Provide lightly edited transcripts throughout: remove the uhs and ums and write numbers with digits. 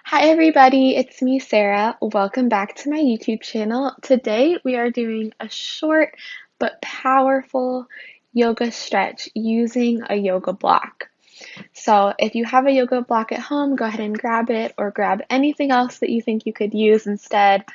Hi everybody, it's me Sarah. Welcome back to my YouTube channel. Today we are doing a short but powerful yoga stretch using a yoga block. So if you have a yoga block at home, go ahead and grab it or grab anything else that you think you could use instead,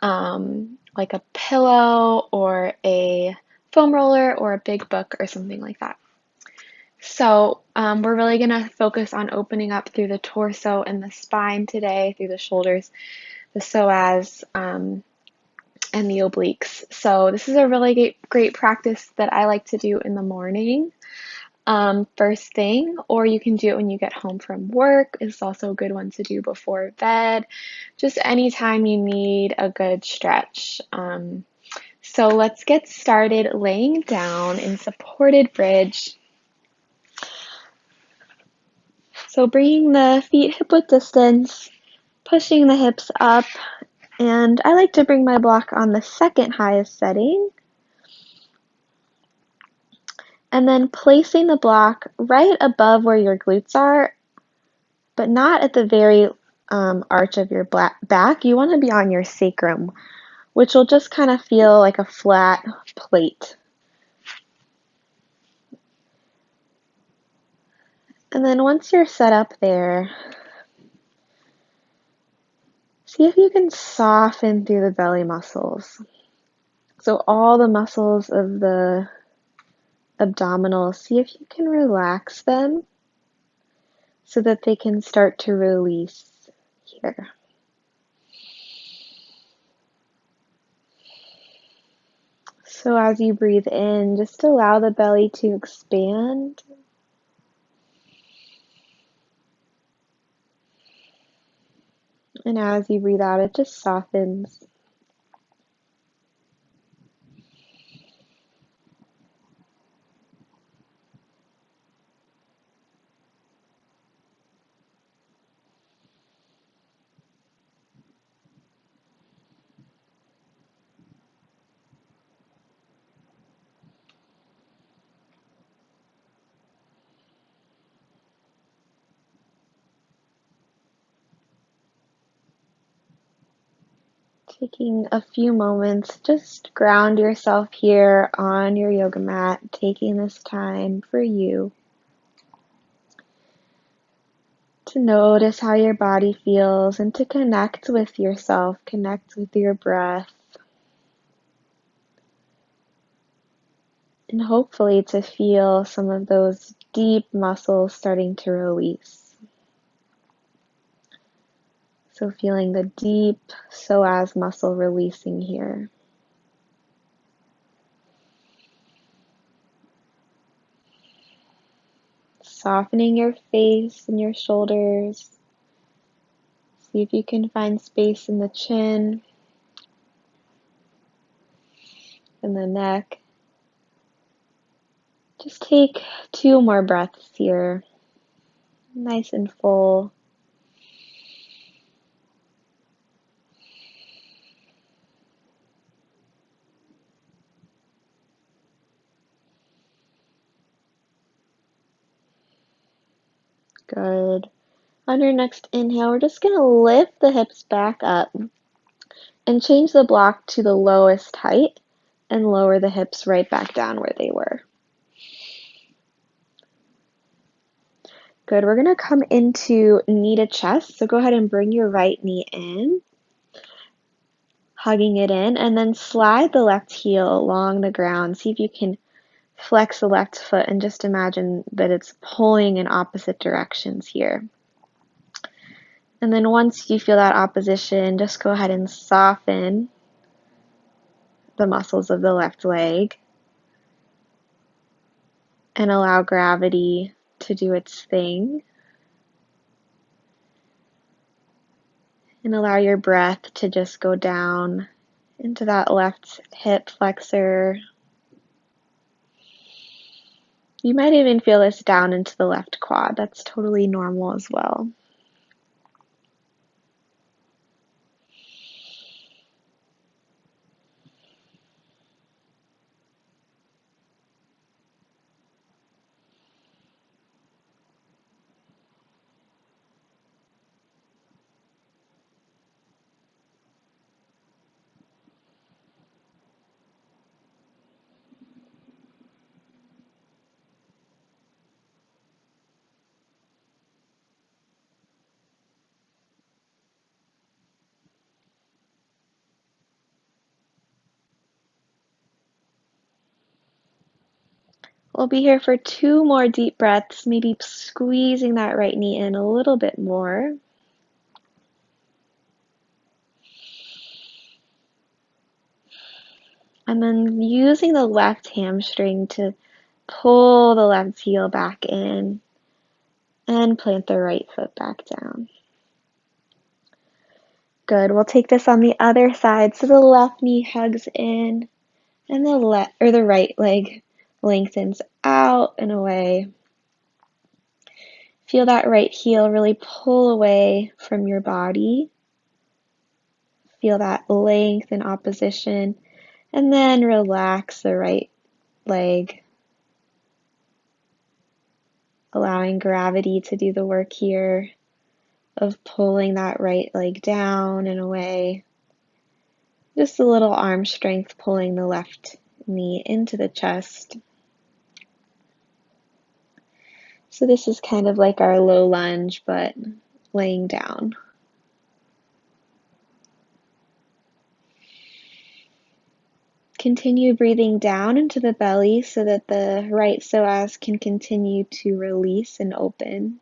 like a pillow or a foam roller or a big book or something like that. So we're really going to focus on opening up through the torso and the spine today, through the shoulders, the psoas, and the obliques. So this is a really great practice that I like to do in the morning, first thing, or you can do it when you get home from work. It's also a good one to do before bed, just anytime you need a good stretch. So let's get started laying down in supported bridge. So bringing the feet hip-width distance, pushing the hips up, and I like to bring my block on the second highest setting, and then placing the block right above where your glutes are, but not at the very arch of your back. You want to be on your sacrum, which will just kind of feel like a flat plate. And then once you're set up there, see if you can soften through the belly muscles. So all the muscles of the abdominal, see if you can relax them so that they can start to release here. So as you breathe in, just allow the belly to expand. And as you breathe out, it just softens. Taking a few moments, just ground yourself here on your yoga mat, taking this time for you to notice how your body feels and to connect with yourself, connect with your breath, and hopefully to feel some of those deep muscles starting to release. So feeling the deep psoas muscle releasing here. Softening your face and your shoulders. See if you can find space in the chin and the neck. Just take 2 more breaths here. Nice and full. Good. On your next inhale, we're just going to lift the hips back up and change the block to the lowest height and lower the hips right back down where they were. Good. We're going to come into knee to chest. So go ahead and bring your right knee in, hugging it in, and then slide the left heel along the ground. See if you can flex the left foot and just imagine that it's pulling in opposite directions here. And then once you feel that opposition, just go ahead and soften the muscles of the left leg and allow gravity to do its thing. And allow your breath to just go down into that left hip flexor. You might even feel this down into the left quad. That's totally normal as well. We'll be here for 2 more deep breaths, maybe squeezing that right knee in a little bit more. And then using the left hamstring to pull the left heel back in and plant the right foot back down. Good. We'll take this on the other side. So the left knee hugs in and the right leg lengthens out and away. Feel that right heel really pull away from your body. Feel that length and opposition, and then relax the right leg, allowing gravity to do the work here of pulling that right leg down and away. Just a little arm strength pulling the left knee into the chest. So this is kind of like our low lunge, but laying down. Continue breathing down into the belly so that the right psoas can continue to release and open.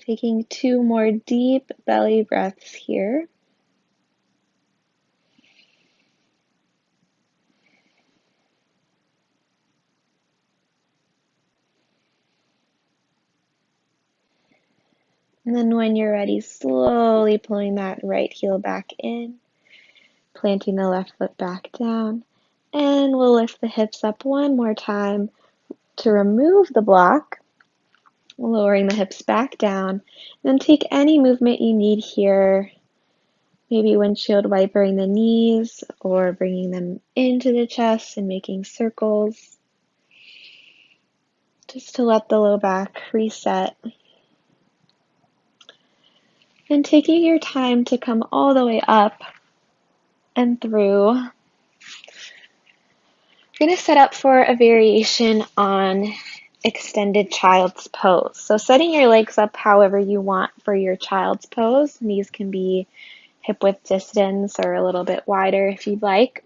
Taking 2 more deep belly breaths here. And then when you're ready, slowly pulling that right heel back in, planting the left foot back down, and we'll lift the hips up one more time to remove the block, lowering the hips back down. Then take any movement you need here, maybe windshield wipering the knees or bringing them into the chest and making circles, just to let the low back reset. And taking your time to come all the way up and through. We're going to set up for a variation on extended child's pose. So setting your legs up however you want for your child's pose. These can be hip width distance or a little bit wider if you'd like.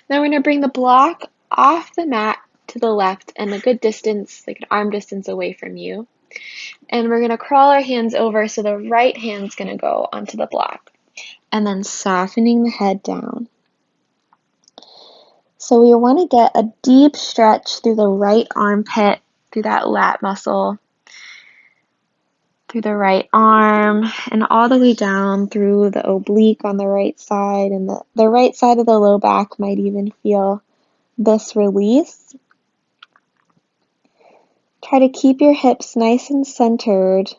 Then we're going to bring the block off the mat to the left and a good distance, like an arm distance away from you. And we're going to crawl our hands over so the right hand's going to go onto the block. And then softening the head down. So we want to get a deep stretch through the right armpit, through that lat muscle, through the right arm, and all the way down through the oblique on the right side. And the right side of the low back might even feel this release. Try to keep your hips nice and centered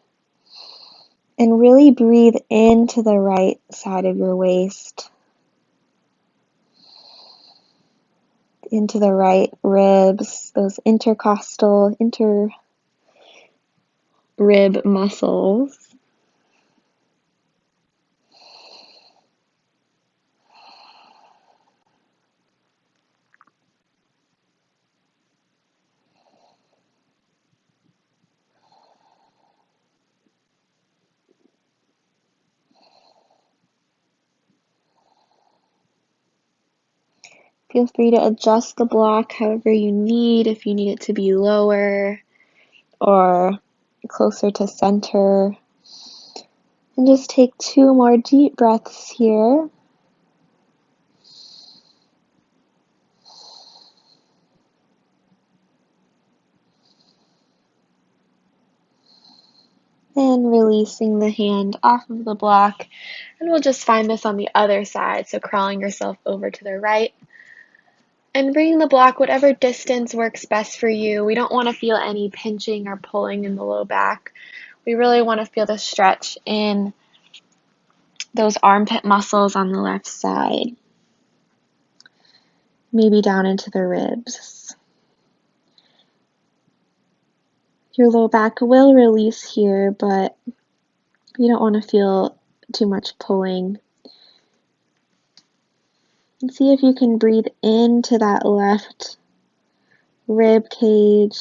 and really breathe into the right side of your waist, into the right ribs, those intercostal, rib muscles. Feel free to adjust the block however you need, if you need it to be lower or closer to center. And just take 2 more deep breaths here. And releasing the hand off of the block. And we'll just find this on the other side. So crawling yourself over to the right. And bringing the block whatever distance works best for you. We don't want to feel any pinching or pulling in the low back. We really want to feel the stretch in those armpit muscles on the left side, maybe down into the ribs. Your low back will release here, but you don't want to feel too much pulling. And see if you can breathe into that left rib cage.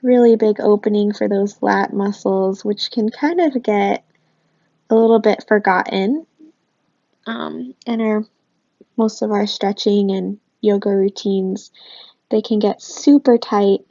Really big opening for those lat muscles, which can kind of get a little bit forgotten in most of our stretching and yoga routines. They can get super tight.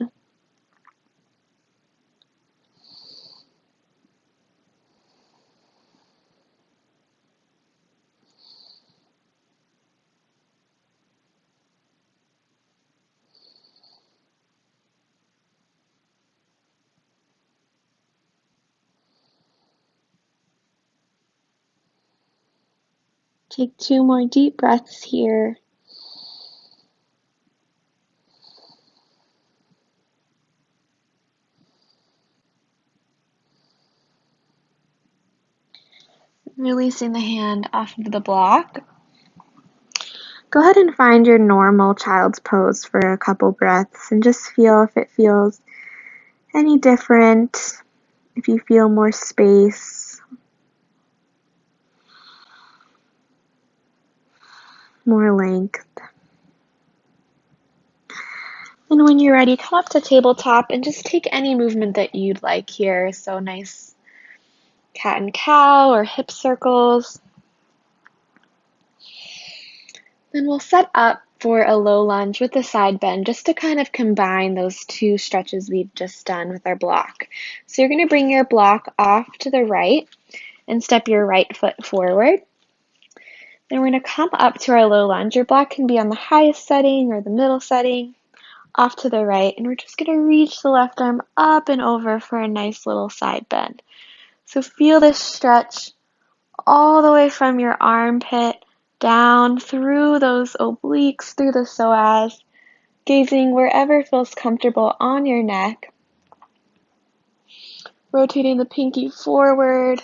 Take 2 more deep breaths here. Releasing the hand off of the block. Go ahead and find your normal child's pose for a couple breaths and just feel if it feels any different, if you feel more space, more length. And when you're ready, come up to tabletop and just take any movement that you'd like here. So nice cat and cow or hip circles. Then we'll set up for a low lunge with a side bend just to kind of combine those two stretches we've just done with our block. So you're going to bring your block off to the right and step your right foot forward. Then we're going to come up to our low lunge. Your block can be on the highest setting or the middle setting, off to the right, and we're just going to reach the left arm up and over for a nice little side bend. So feel this stretch all the way from your armpit down through those obliques, through the psoas, gazing wherever feels comfortable on your neck. Rotating the pinky forward,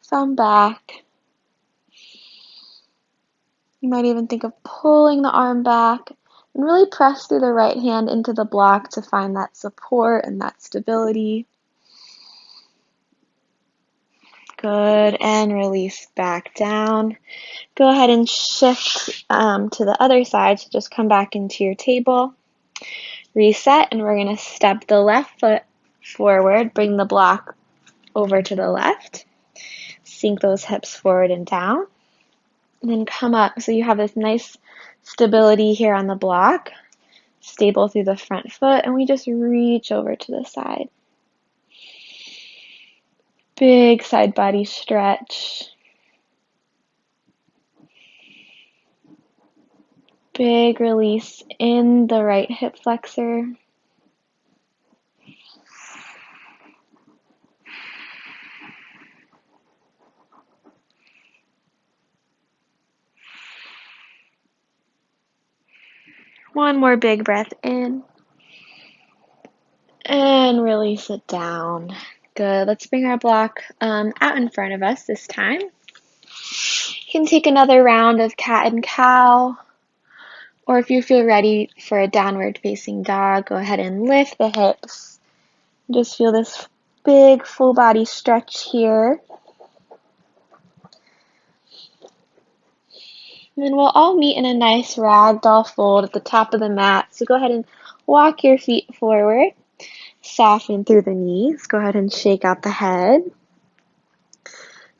thumb back. You might even think of pulling the arm back and really press through the right hand into the block to find that support and that stability. Good, and release back down. Go ahead and shift to the other side, so just come back into your table. Reset, and we're going to step the left foot forward, bring the block over to the left, sink those hips forward and down, and then come up so you have this nice stability here on the block, stable through the front foot, and we just reach over to the side. Big side body stretch. Big release in the right hip flexor. One more big breath in. And release it down. Good. Let's bring our block out in front of us this time. You can take another round of cat and cow. Or if you feel ready for a downward facing dog, go ahead and lift the hips. Just feel this big full body stretch here. And then we'll all meet in a nice ragdoll fold at the top of the mat. So go ahead and walk your feet forward. Soften through the knees. Go ahead and shake out the head.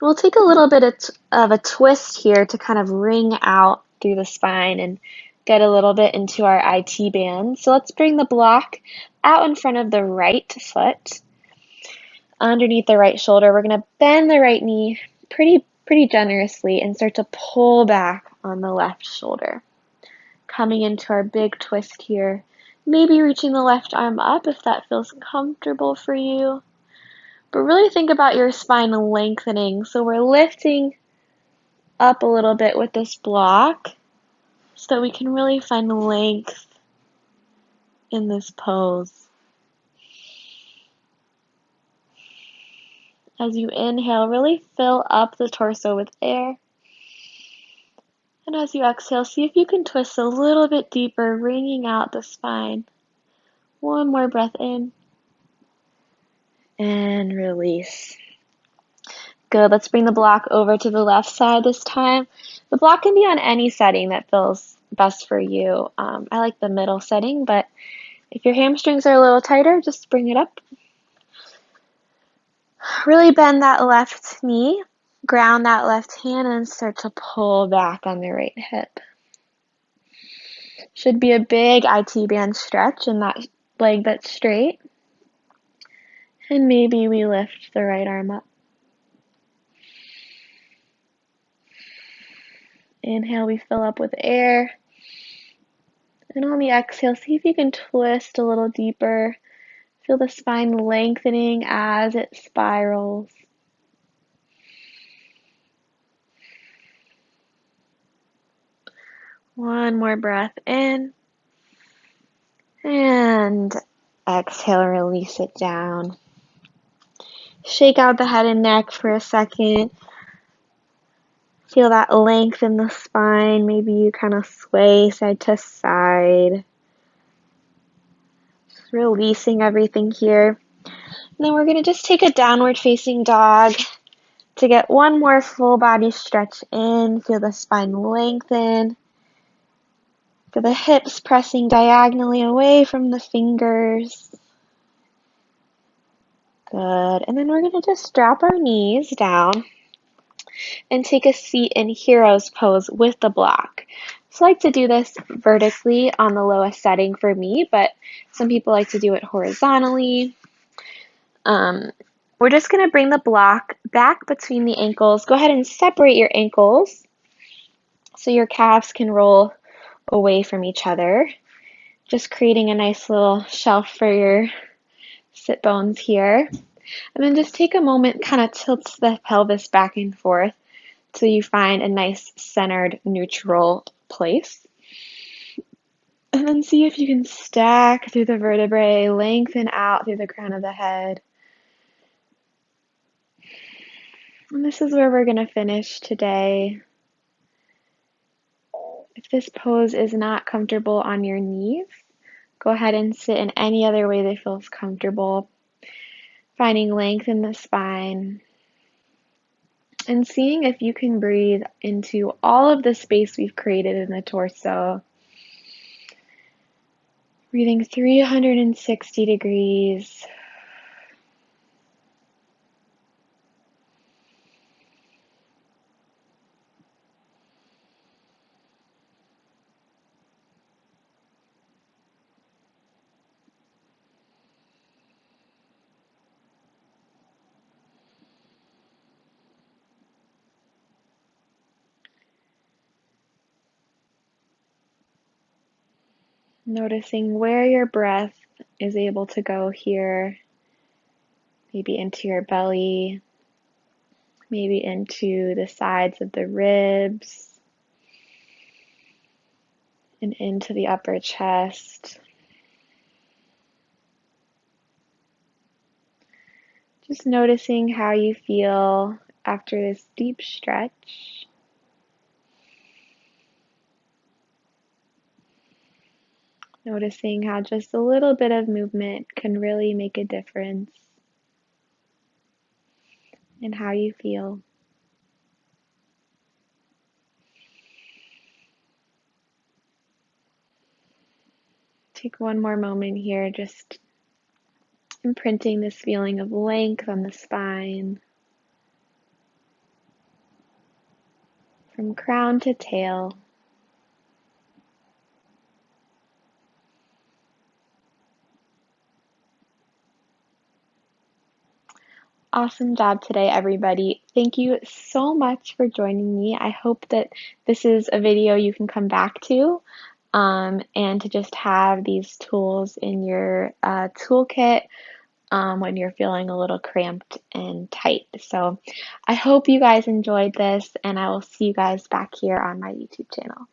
We'll take a little bit of a twist here to kind of wring out through the spine and get a little bit into our IT band. So let's bring the block out in front of the right foot, underneath the right shoulder. We're going to bend the right knee pretty generously and start to pull back on the left shoulder. Coming into our big twist here. Maybe reaching the left arm up if that feels comfortable for you. But really think about your spine lengthening. So we're lifting up a little bit with this block so that we can really find length in this pose. As you inhale, really fill up the torso with air. And as you exhale, see if you can twist a little bit deeper, wringing out the spine. One more breath in. And release. Good. Let's bring the block over to the left side this time. The block can be on any setting that feels best for you. I like the middle setting, but if your hamstrings are a little tighter, just bring it up. Really bend that left knee, ground that left hand, and start to pull back on the right hip. Should be a big IT band stretch in that leg that's straight. And maybe we lift the right arm up. Inhale, we fill up with air. And on the exhale, see if you can twist a little deeper. Feel the spine lengthening as it spirals. One more breath in. And exhale, release it down. Shake out the head and neck for a second. Feel that length in the spine. Maybe you kind of sway side to side. Just releasing everything here. And then we're going to just take a downward facing dog to get one more full body stretch in. Feel the spine lengthen. Feel the hips pressing diagonally away from the fingers. Good. And then we're going to just drop our knees down and take a seat in hero's pose with the block. So I like to do this vertically on the lowest setting for me, but some people like to do it horizontally. We're just going to bring the block back between the ankles. Go ahead and separate your ankles so your calves can roll away from each other. Just creating a nice little shelf for your sit bones here. And then just take a moment, kind of tilt the pelvis back and forth so you find a nice centered neutral place. And then see if you can stack through the vertebrae, lengthen out through the crown of the head. And this is where we're going to finish today. If this pose is not comfortable on your knees, go ahead and sit in any other way that feels comfortable. Finding length in the spine. And seeing if you can breathe into all of the space we've created in the torso. Breathing 360 degrees. Noticing where your breath is able to go here. Maybe into your belly, maybe into the sides of the ribs, and into the upper chest. Just noticing how you feel after this deep stretch. Noticing how just a little bit of movement can really make a difference in how you feel. Take one more moment here, just imprinting this feeling of length on the spine, from crown to tail. Awesome job today, everybody. Thank you so much for joining me. I hope that this is a video you can come back to, and to just have these tools in your toolkit when you're feeling a little cramped and tight. So I hope you guys enjoyed this, and I will see you guys back here on my YouTube channel.